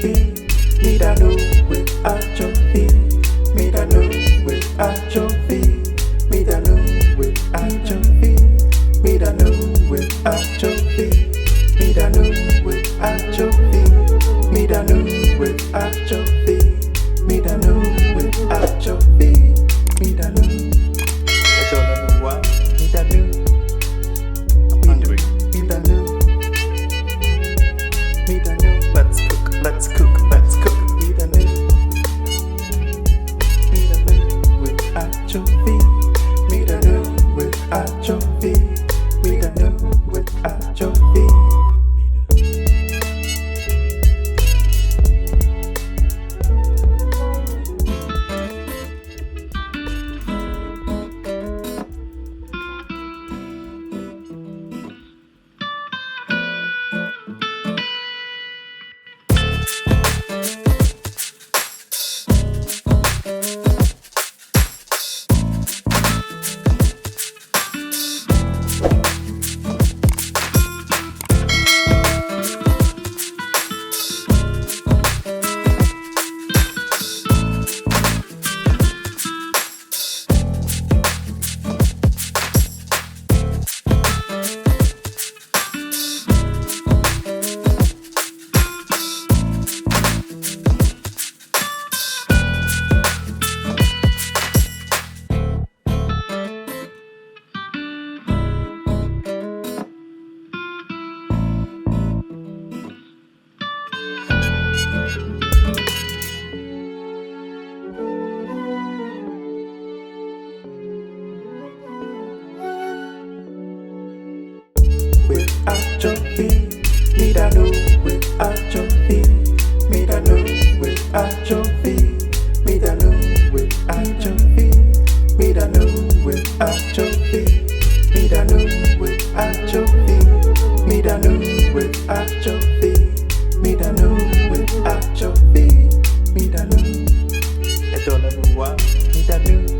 fee. Me da know without your fee. Me da know without your fee. Me da know without your fee. Me da know without your fee. Me da know without your fee. Me da know without your fee. Me da know without your fee. Me da know. I don't know why. Me da know. I'm hungry. Me da know. Me da know. Let's cook. Let's cook. Let's cook. Me da know. Me da know without your fee. Me da know without your fee. Me da know without your fee. Without your fee, me da know without your fee. Me da know without your fee. Me da know without your fee. Me da know without your fee. Me da know without your fee. Me da know without your fee. Me da know without your fee. Me da know. I don't know why. Me da know.